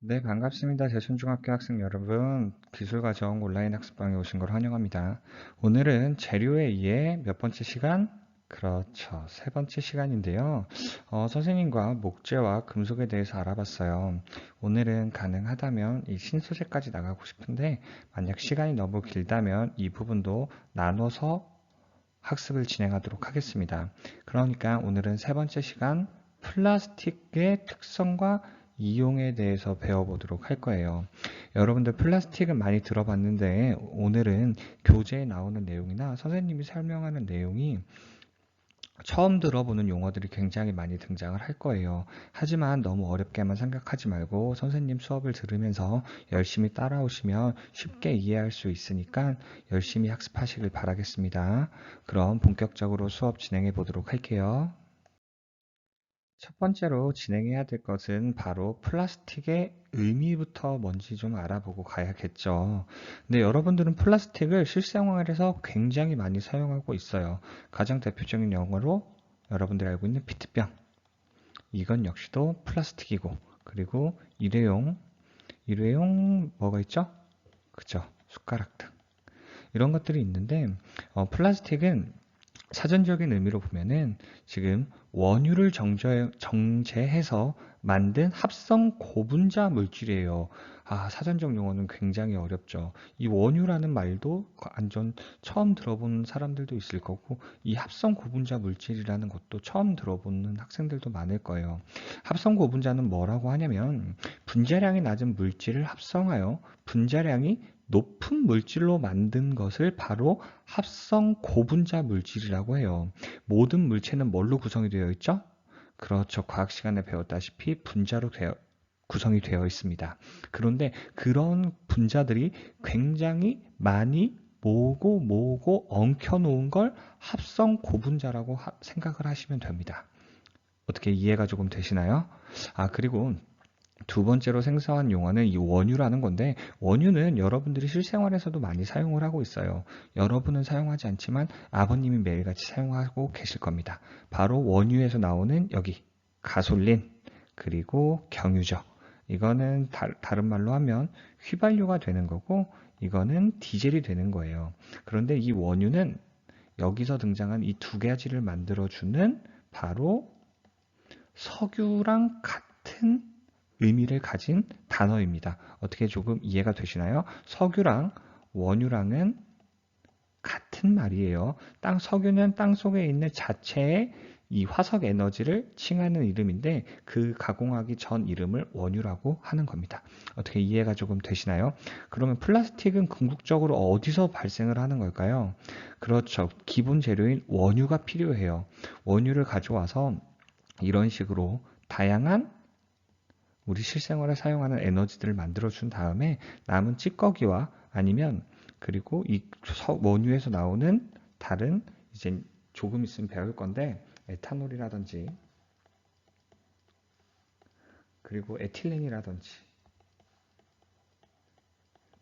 네, 반갑습니다. 대천중학교 학생 여러분, 기술과정 온라인 학습방에 오신 걸 환영합니다. 오늘은 재료에 의해 몇 번째 시간? 그렇죠. 세 번째 시간인데요. 선생님과 목재와 금속에 대해서 알아봤어요. 오늘은 가능하다면 이 신소재까지 나가고 싶은데, 만약 시간이 너무 길다면 이 부분도 나눠서 학습을 진행하도록 하겠습니다. 그러니까 오늘은 세 번째 시간 플라스틱의 특성과 이용에 대해서 배워보도록 할 거예요. 여러분들 플라스틱은 많이 들어봤는데 오늘은 교재에 나오는 내용이나 선생님이 설명하는 내용이 처음 들어보는 용어들이 굉장히 많이 등장을 할 거예요. 하지만 너무 어렵게만 생각하지 말고 선생님 수업을 들으면서 열심히 따라오시면 쉽게 이해할 수 있으니까 열심히 학습하시길 바라겠습니다. 그럼 본격적으로 수업 진행해 보도록 할게요. 첫 번째로 진행해야 될 것은 바로 플라스틱의 의미부터 뭔지 좀 알아보고 가야겠죠. 근데 여러분들은 플라스틱을 실생활에서 굉장히 많이 사용하고 있어요. 가장 대표적인 용어로 여러분들이 알고 있는 페트병. 이건 역시도 플라스틱이고, 그리고 일회용 뭐가 있죠? 그죠? 숟가락 등. 이런 것들이 있는데, 플라스틱은 사전적인 의미로 보면은 지금 원유를 정제해서 만든 합성 고분자 물질이에요. 사전적 용어는 굉장히 어렵죠. 이 원유라는 말도 완전 처음 들어보는 사람들도 있을 거고, 이 합성 고분자 물질이라는 것도 처음 들어보는 학생들도 많을 거예요. 합성 고분자는 뭐라고 하냐면, 분자량이 낮은 물질을 합성하여 분자량이 높은 물질로 만든 것을 바로 합성 고분자 물질이라고 해요. 모든 물체는 뭘로 구성이 되어 있죠? 그렇죠. 과학 시간에 배웠다시피 구성이 되어 있습니다. 그런데 그런 분자들이 굉장히 많이 모으고 엉켜 놓은 걸 합성 고분자라고 생각을 하시면 됩니다. 어떻게 이해가 조금 되시나요? 그리고 두 번째로 생성한 용어는 이 원유라는 건데, 원유는 여러분들이 실생활에서도 많이 사용을 하고 있어요. 여러분은 사용하지 않지만 아버님이 매일같이 사용하고 계실 겁니다. 바로 원유에서 나오는 여기 가솔린, 그리고 경유죠. 이거는 다른 말로 하면 휘발유가 되는 거고, 이거는 디젤이 되는 거예요. 그런데 이 원유는 여기서 등장한 이 두 가지를 만들어주는 바로 석유랑 같은 의미를 가진 단어입니다. 어떻게 조금 이해가 되시나요? 석유랑 원유랑은 같은 말이에요. 석유는 땅 속에 있는 자체의 이 화석 에너지를 칭하는 이름인데 그 가공하기 전 이름을 원유라고 하는 겁니다. 어떻게 이해가 조금 되시나요? 그러면 플라스틱은 궁극적으로 어디서 발생을 하는 걸까요? 그렇죠. 기본 재료인 원유가 필요해요. 원유를 가져와서 이런 식으로 다양한 우리 실생활에 사용하는 에너지들을 만들어준 다음에 남은 찌꺼기와 아니면 그리고 이 원유에서 나오는 다른 이제 조금 있으면 배울 건데 에탄올이라든지 그리고 에틸렌이라든지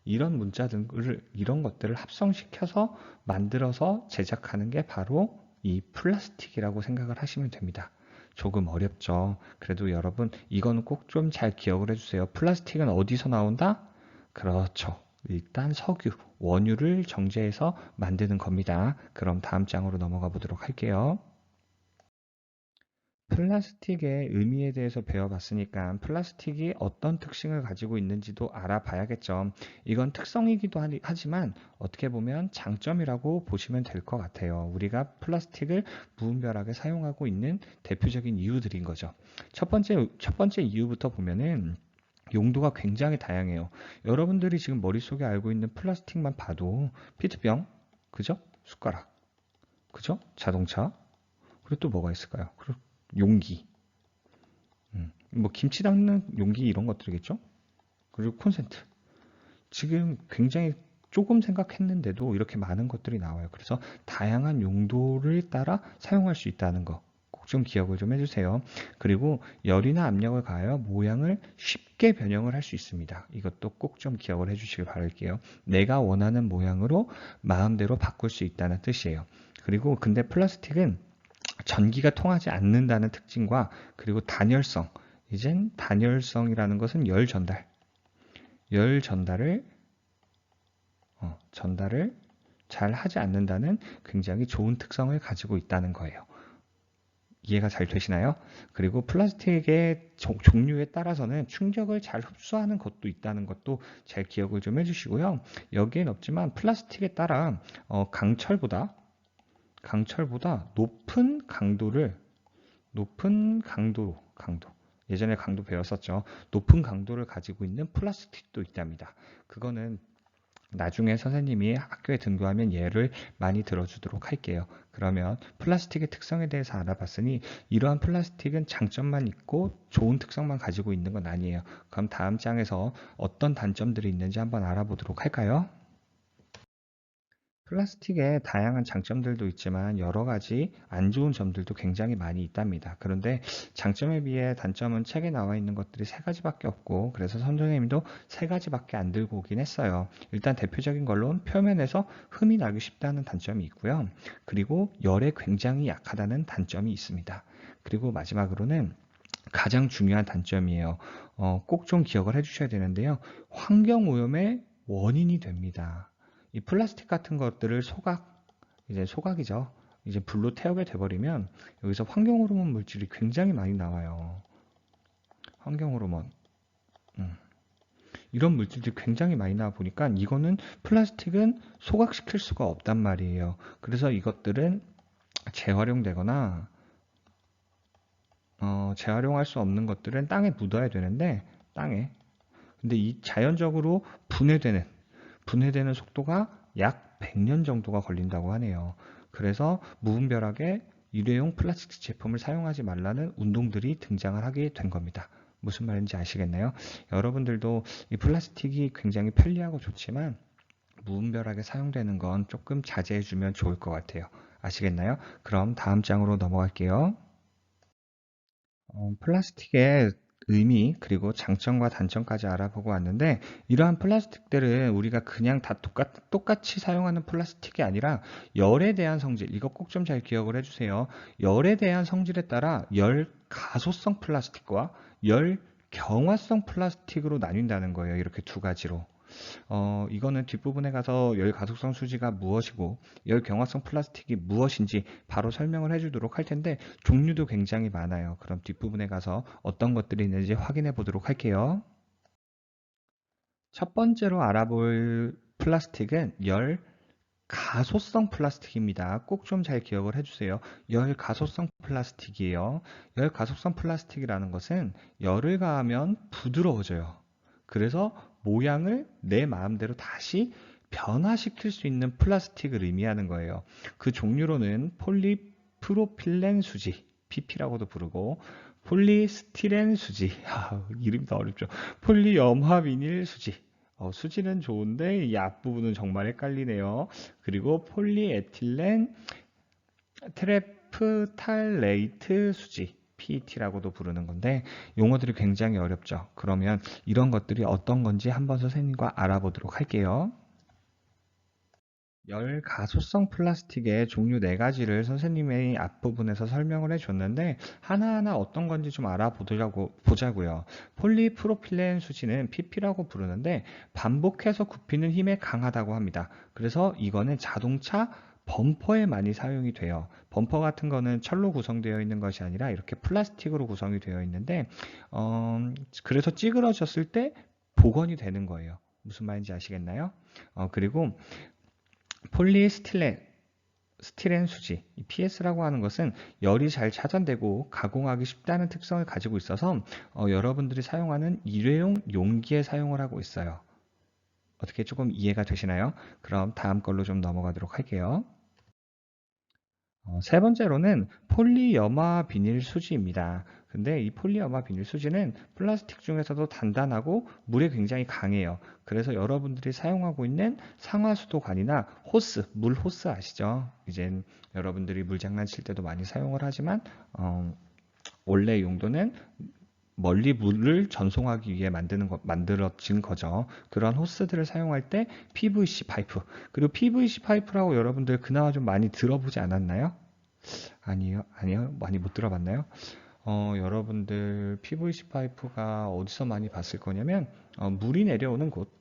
이런 것들을 합성시켜서 만들어서 제작하는 게 바로 이 플라스틱이라고 생각을 하시면 됩니다. 조금 어렵죠. 그래도 여러분 이거는 꼭 좀 잘 기억을 해주세요. 플라스틱은 어디서 나온다? 그렇죠. 일단 석유, 원유를 정제해서 만드는 겁니다. 그럼 다음 장으로 넘어가 보도록 할게요. 플라스틱의 의미에 대해서 배워봤으니까 플라스틱이 어떤 특징을 가지고 있는지도 알아봐야겠죠. 이건 특성이기도 하지만 어떻게 보면 장점이라고 보시면 될 것 같아요. 우리가 플라스틱을 무분별하게 사용하고 있는 대표적인 이유들인 거죠. 첫 번째 이유부터 보면은 용도가 굉장히 다양해요. 여러분들이 지금 머릿속에 알고 있는 플라스틱만 봐도 피트병, 그죠? 숟가락, 그죠? 자동차, 그리고 또 뭐가 있을까요? 그리고 용기, 뭐 김치 담는 용기 이런 것들이겠죠? 그리고 콘센트. 지금 굉장히 조금 생각했는데도 이렇게 많은 것들이 나와요. 그래서 다양한 용도를 따라 사용할 수 있다는 거. 꼭 좀 기억을 좀 해주세요. 그리고 열이나 압력을 가하여 모양을 쉽게 변형을 할 수 있습니다. 이것도 꼭 좀 기억을 해주시길 바랄게요. 내가 원하는 모양으로 마음대로 바꿀 수 있다는 뜻이에요. 그리고 근데 플라스틱은 전기가 통하지 않는다는 특징과 그리고 단열성 이젠 단열성이라는 것은 열 전달을 잘 하지 않는다는 굉장히 좋은 특성을 가지고 있다는 거예요. 이해가 잘 되시나요? 그리고 플라스틱의 종류에 따라서는 충격을 잘 흡수하는 것도 있다는 것도 잘 기억을 좀 해주시고요. 여기엔 없지만 플라스틱에 따라 강철보다 높은 강도 예전에 강도 배웠었죠. 높은 강도를 가지고 있는 플라스틱도 있답니다. 그거는 나중에 선생님이 학교에 등교하면 예를 많이 들어주도록 할게요. 그러면 플라스틱의 특성에 대해서 알아봤으니 이러한 플라스틱은 장점만 있고 좋은 특성만 가지고 있는 건 아니에요. 그럼 다음 장에서 어떤 단점들이 있는지 한번 알아보도록 할까요? 플라스틱의 다양한 장점들도 있지만 여러 가지 안 좋은 점들도 굉장히 많이 있답니다. 그런데 장점에 비해 단점은 책에 나와 있는 것들이 세 가지밖에 없고 그래서 선생님도 세 가지밖에 안 들고 오긴 했어요. 일단 대표적인 걸로는 표면에서 흠이 나기 쉽다는 단점이 있고요. 그리고 열에 굉장히 약하다는 단점이 있습니다. 그리고 마지막으로는 가장 중요한 단점이에요. 꼭 좀 기억을 해주셔야 되는데요. 환경오염의 원인이 됩니다. 이 플라스틱 같은 것들을 이제 소각이죠. 이제 불로 태우게 돼버리면 여기서 환경호르몬 물질이 굉장히 많이 나와요. 환경호르몬. 이런 물질들이 굉장히 많이 나와 보니까 이거는 플라스틱은 소각시킬 수가 없단 말이에요. 그래서 이것들은 재활용되거나 재활용할 수 없는 것들은 땅에 묻어야 되는데 근데 이 자연적으로 분해되는 속도가 약 100년 정도가 걸린다고 하네요. 그래서 무분별하게 일회용 플라스틱 제품을 사용하지 말라는 운동들이 등장을 하게 된 겁니다. 무슨 말인지 아시겠나요? 여러분들도 이 플라스틱이 굉장히 편리하고 좋지만 무분별하게 사용되는 건 조금 자제해주면 좋을 것 같아요. 아시겠나요? 그럼 다음 장으로 넘어갈게요. 플라스틱의 의미 그리고 장점과 단점까지 알아보고 왔는데 이러한 플라스틱들은 우리가 그냥 다 똑같이 사용하는 플라스틱이 아니라 열에 대한 성질 이거 꼭 좀 잘 기억을 해주세요. 열에 대한 성질에 따라 열 가소성 플라스틱과 열 경화성 플라스틱으로 나뉜다는 거예요. 이렇게 두 가지로. 이거는 뒷부분에 가서 열 가속성 수지가 무엇이고 열 경화성 플라스틱이 무엇인지 바로 설명을 해주도록 할 텐데 종류도 굉장히 많아요. 그럼 뒷부분에 가서 어떤 것들이 있는지 확인해 보도록 할게요. 첫 번째로 알아볼 플라스틱은 열 가소성 플라스틱입니다. 꼭 좀 잘 기억을 해주세요. 열 가소성 플라스틱이에요. 열 가소성 플라스틱이라는 것은 열을 가하면 부드러워져요. 그래서 모양을 내 마음대로 다시 변화시킬 수 있는 플라스틱을 의미하는 거예요. 그 종류로는 폴리프로필렌 수지, PP라고도 부르고 폴리스티렌 수지, 이름이 더 어렵죠. 폴리염화 비닐 수지, 수지는 좋은데 이 앞부분은 정말 헷갈리네요. 그리고 폴리에틸렌 트레프탈레이트 수지, PET라고도 부르는 건데 용어들이 굉장히 어렵죠. 그러면 이런 것들이 어떤 건지 한번 선생님과 알아보도록 할게요. 열 가소성 플라스틱의 종류 네 가지를 선생님의 앞부분에서 설명을 해줬는데 하나하나 어떤 건지 좀 보자고요. 폴리프로필렌 수지는 PP라고 부르는데 반복해서 굽히는 힘에 강하다고 합니다. 그래서 이거는 자동차 범퍼에 많이 사용이 돼요. 범퍼 같은 거는 철로 구성되어 있는 것이 아니라 이렇게 플라스틱으로 구성이 되어 있는데 그래서 찌그러졌을 때 복원이 되는 거예요. 무슨 말인지 아시겠나요? 그리고 스티렌 수지, PS라고 하는 것은 열이 잘 차단되고 가공하기 쉽다는 특성을 가지고 있어서 여러분들이 사용하는 일회용 용기에 사용을 하고 있어요. 어떻게 조금 이해가 되시나요? 그럼 다음 걸로 좀 넘어가도록 할게요. 세 번째로는 폴리염화 비닐 수지입니다. 근데 이 폴리염화 비닐 수지는 플라스틱 중에서도 단단하고 물에 굉장히 강해요. 그래서 여러분들이 사용하고 있는 상하수도관이나 물 호스 아시죠? 이젠 여러분들이 물 장난칠 때도 많이 사용을 하지만 원래 용도는 멀리 물을 전송하기 위해 만들어진 거죠. 그런 호스들을 사용할 때 PVC 파이프, 그리고 PVC 파이프라고 여러분들 그나마 좀 많이 들어보지 않았나요? 아니요, 많이 못 들어봤나요? 여러분들 PVC 파이프가 어디서 많이 봤을 거냐면 물이 내려오는 곳,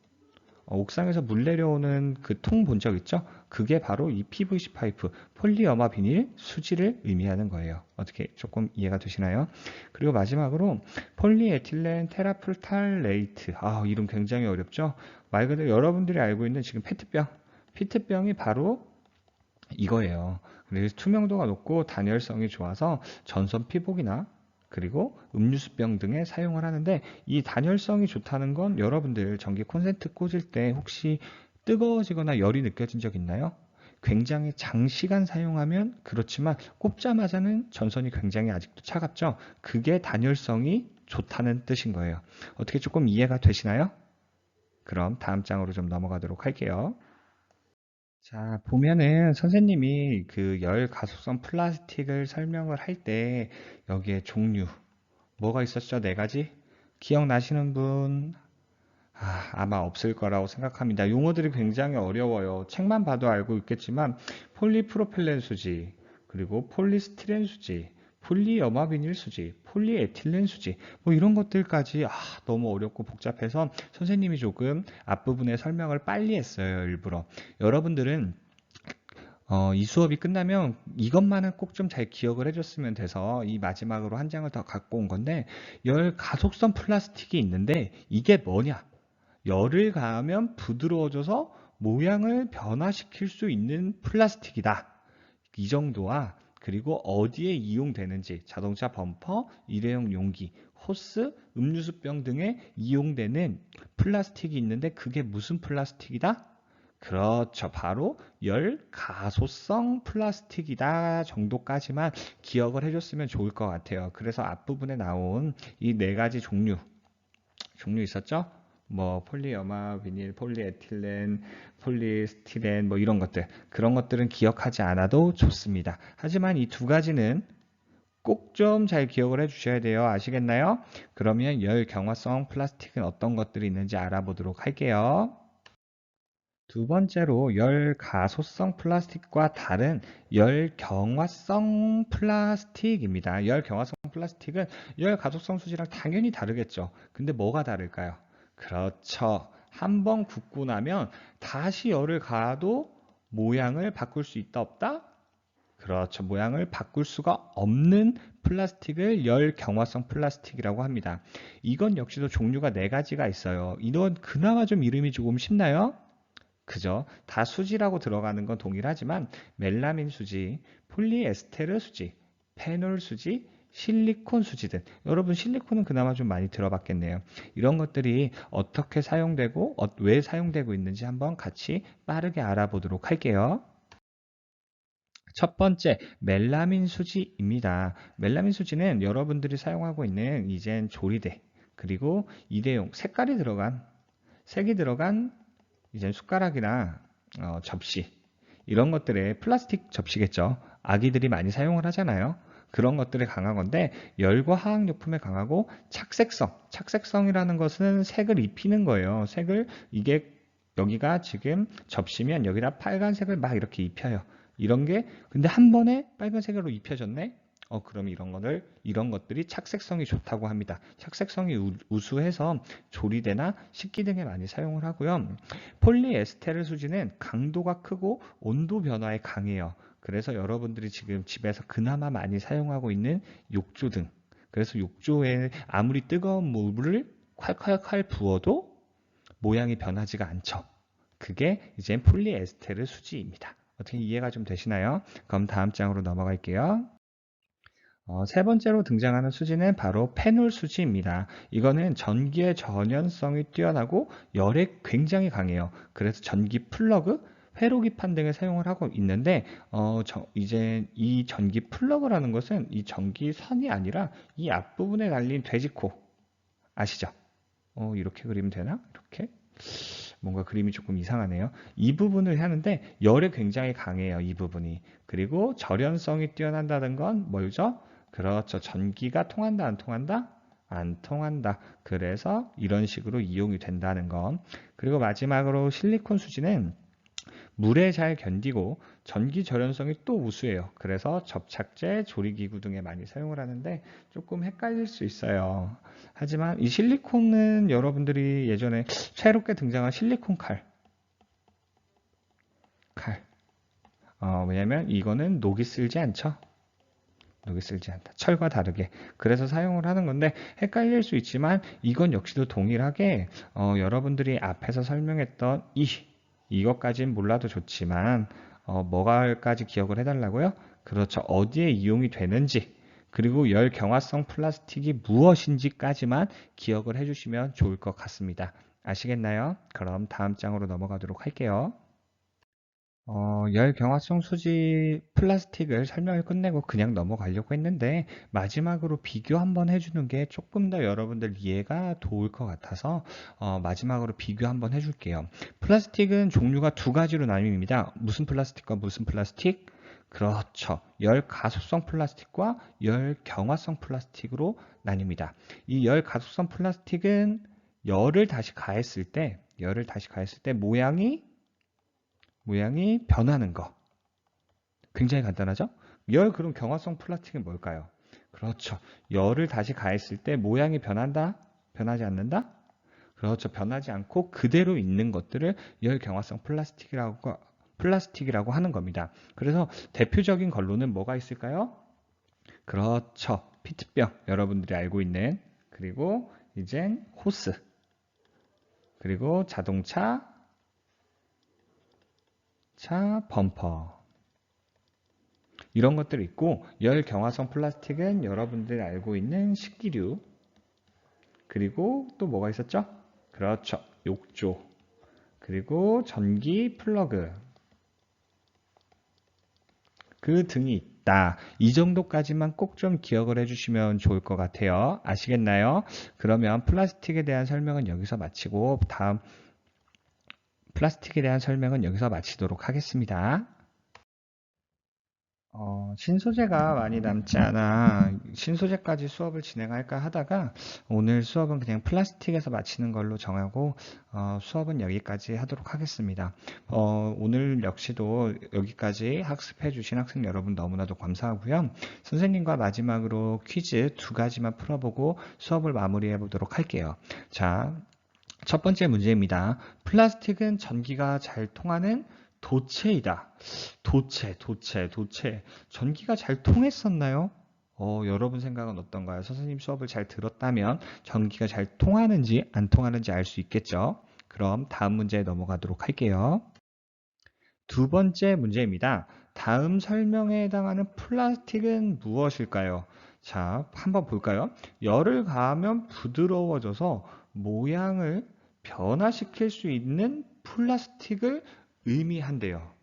옥상에서 물 내려오는 그 통 본 적 있죠? 그게 바로 이 PVC 파이프, 폴리어마 비닐 수지를 의미하는 거예요. 어떻게 조금 이해가 되시나요? 그리고 마지막으로 폴리에틸렌 테라플탈레이트. 이름 굉장히 어렵죠? 말 그대로 여러분들이 알고 있는 지금 페트병이 바로 이거예요. 그래서 투명도가 높고 단열성이 좋아서 전선 피복이나 그리고 음료수병 등에 사용을 하는데, 이 단열성이 좋다는 건 여러분들 전기 콘센트 꽂을 때 혹시 뜨거워지거나 열이 느껴진 적 있나요? 굉장히 장시간 사용하면 그렇지만 꼽자마자는 전선이 굉장히 아직도 차갑죠? 그게 단열성이 좋다는 뜻인 거예요. 어떻게 조금 이해가 되시나요? 그럼 다음 장으로 좀 넘어가도록 할게요. 자, 보면은 선생님이 그 열 가속성 플라스틱을 설명을 할 때 여기에 종류, 뭐가 있었죠? 네 가지? 기억나시는 분? 아마 없을 거라고 생각합니다. 용어들이 굉장히 어려워요. 책만 봐도 알고 있겠지만 폴리프로필렌 수지, 그리고 폴리스티렌 수지, 폴리어마비닐 수지, 폴리에틸렌 수지, 뭐 이런 것들까지 너무 어렵고 복잡해서 선생님이 조금 앞부분에 설명을 빨리 했어요. 일부러. 여러분들은 이 수업이 끝나면 이것만은 꼭 좀 잘 기억을 해줬으면 돼서 이 마지막으로 한 장을 더 갖고 온 건데, 열 가속성 플라스틱이 있는데 이게 뭐냐? 열을 가하면 부드러워져서 모양을 변화시킬 수 있는 플라스틱이다. 이 정도와, 그리고 어디에 이용되는지, 자동차 범퍼, 일회용 용기, 호스, 음료수병 등에 이용되는 플라스틱이 있는데 그게 무슨 플라스틱이다? 그렇죠. 바로 열 가소성 플라스틱이다 정도까지만 기억을 해줬으면 좋을 것 같아요. 그래서 앞부분에 나온 이 네 가지 종류 있었죠? 뭐 폴리어마, 비닐, 폴리에틸렌, 폴리스티렌 뭐 이런 것들, 그런 것들은 기억하지 않아도 좋습니다. 하지만 이 두 가지는 꼭 좀 잘 기억을 해 주셔야 돼요. 아시겠나요? 그러면 열 경화성 플라스틱은 어떤 것들이 있는지 알아보도록 할게요. 두 번째로 열 가소성 플라스틱과 다른 열 경화성 플라스틱입니다. 열 경화성 플라스틱은 열 가소성 수지랑 당연히 다르겠죠. 근데 뭐가 다를까요? 그렇죠. 한번 굽고 나면 다시 열을 가해도 모양을 바꿀 수 있다 없다? 그렇죠. 모양을 바꿀 수가 없는 플라스틱을 열 경화성 플라스틱이라고 합니다. 이건 역시도 종류가 네 가지가 있어요. 이건 그나마 좀 이름이 조금 쉽나요? 그죠? 다 수지라고 들어가는 건 동일하지만 멜라민 수지, 폴리에스테르 수지, 페놀 수지, 실리콘 수지 등, 여러분 실리콘은 그나마 좀 많이 들어봤겠네요. 이런 것들이 어떻게 사용되고 왜 사용되고 있는지 한번 같이 빠르게 알아보도록 할게요. 첫 번째, 멜라민 수지입니다. 멜라민 수지는 여러분들이 사용하고 있는 이젠 조리대, 그리고 일회용 색이 들어간 이제 숟가락이나 접시, 이런 것들에 플라스틱 접시겠죠. 아기들이 많이 사용을 하잖아요. 그런 것들에 강한 건데, 열과 화학용품에 강하고 착색성이라는 것은 색을 입히는 거예요. 이게 여기가 지금 접시면 여기다 빨간색을 막 이렇게 입혀요. 이런 게 근데 한 번에 빨간색으로 입혀졌네? 그럼 이런 것들이 착색성이 좋다고 합니다. 착색성이 우수해서 조리대나 식기 등에 많이 사용을 하고요. 폴리에스테르 수지는 강도가 크고 온도 변화에 강해요. 그래서 여러분들이 지금 집에서 그나마 많이 사용하고 있는 욕조 등, 그래서 욕조에 아무리 뜨거운 물을 콸콸콸 부어도 모양이 변하지가 않죠. 그게 이제 폴리에스테르 수지입니다. 어떻게 이해가 좀 되시나요? 그럼 다음 장으로 넘어갈게요. 세 번째로 등장하는 수지는 바로 페놀 수지입니다. 이거는 전기의 전연성이 뛰어나고 열에 굉장히 강해요. 그래서 전기 플러그, 회로기판 등에 사용을 하고 있는데, 이제 이 전기 플러그라는 것은 이 전기선이 아니라 이 앞부분에 달린 돼지코 아시죠? 이렇게 그리면 되나? 이렇게? 뭔가 그림이 조금 이상하네요. 이 부분을 하는데 열에 굉장히 강해요. 이 부분이. 그리고 절연성이 뛰어난다는 건 뭐죠? 그렇죠. 전기가 통한다, 안 통한다? 안 통한다. 그래서 이런 식으로 이용이 된다는 건. 그리고 마지막으로 실리콘 수지는 물에 잘 견디고 전기 절연성이 또 우수해요. 그래서 접착제, 조리기구 등에 많이 사용을 하는데 조금 헷갈릴 수 있어요. 하지만 이 실리콘은 여러분들이 예전에 새롭게 등장한 실리콘 칼. 왜냐면 이거는 녹이 쓸지 않죠. 녹이 쓸지 않다. 철과 다르게. 그래서 사용을 하는 건데 헷갈릴 수 있지만 이건 역시도 동일하게 여러분들이 앞에서 설명했던 이것까지는 몰라도 좋지만 뭐가까지 기억을 해달라고요? 그렇죠. 어디에 이용이 되는지 그리고 열 경화성 플라스틱이 무엇인지까지만 기억을 해주시면 좋을 것 같습니다. 아시겠나요? 그럼 다음 장으로 넘어가도록 할게요. 열 경화성 수지 플라스틱을 설명을 끝내고 그냥 넘어가려고 했는데 마지막으로 비교 한번 해주는 게 조금 더 여러분들 이해가 도울 것 같아서 마지막으로 비교 한번 해줄게요. 플라스틱은 종류가 두 가지로 나뉩니다. 무슨 플라스틱과 무슨 플라스틱? 그렇죠. 열 가속성 플라스틱과 열 경화성 플라스틱으로 나뉩니다. 이 열 가속성 플라스틱은 열을 다시 가했을 때 모양이 변하는 거. 굉장히 간단하죠? 그럼 경화성 플라스틱은 뭘까요? 그렇죠. 열을 다시 가했을 때 모양이 변한다? 변하지 않는다? 그렇죠. 변하지 않고 그대로 있는 것들을 열 경화성 플라스틱이라고 하는 겁니다. 그래서 대표적인 걸로는 뭐가 있을까요? 그렇죠. 피트병. 여러분들이 알고 있는. 그리고 이젠 호스. 그리고 자동차 범퍼. 이런 것들이 있고 열 경화성 플라스틱은 여러분들이 알고 있는 식기류 그리고 또 뭐가 있었죠? 그렇죠. 욕조 그리고 전기 플러그 그 등이 있다. 이 정도까지만 꼭 좀 기억을 해주시면 좋을 것 같아요. 아시겠나요? 그러면 플라스틱에 대한 설명은 여기서 마치고 다음 플라스틱에 대한 설명은 여기서 마치도록 하겠습니다. 신소재가 많이 남지 않아 신소재까지 수업을 진행할까 하다가 오늘 수업은 그냥 플라스틱에서 마치는 걸로 정하고 수업은 여기까지 하도록 하겠습니다. 오늘 역시도 여기까지 학습해 주신 학생 여러분 너무나도 감사하고요. 선생님과 마지막으로 퀴즈 두 가지만 풀어보고 수업을 마무리해 보도록 할게요. 자, 첫 번째 문제입니다. 플라스틱은 전기가 잘 통하는 도체이다. 도체. 전기가 잘 통했었나요? 여러분 생각은 어떤가요? 선생님 수업을 잘 들었다면 전기가 잘 통하는지 안 통하는지 알 수 있겠죠? 그럼 다음 문제에 넘어가도록 할게요. 두 번째 문제입니다. 다음 설명에 해당하는 플라스틱은 무엇일까요? 자, 한번 볼까요? 열을 가하면 부드러워져서 모양을 변화시킬 수 있는 플라스틱을 의미한대요.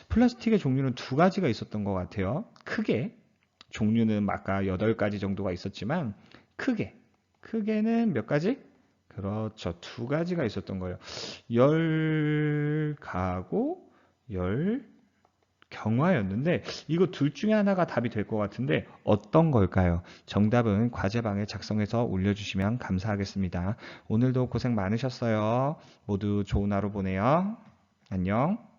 플라스틱의 종류는 두 가지가 있었던 것 같아요. 크게, 종류는 아까 8가지 정도가 있었지만, 크게는 몇 가지? 그렇죠. 두 가지가 있었던 거예요. 열 가고 열 경화였는데 이거 둘 중에 하나가 답이 될 것 같은데 어떤 걸까요? 정답은 과제방에 작성해서 올려주시면 감사하겠습니다. 오늘도 고생 많으셨어요. 모두 좋은 하루 보내요. 안녕.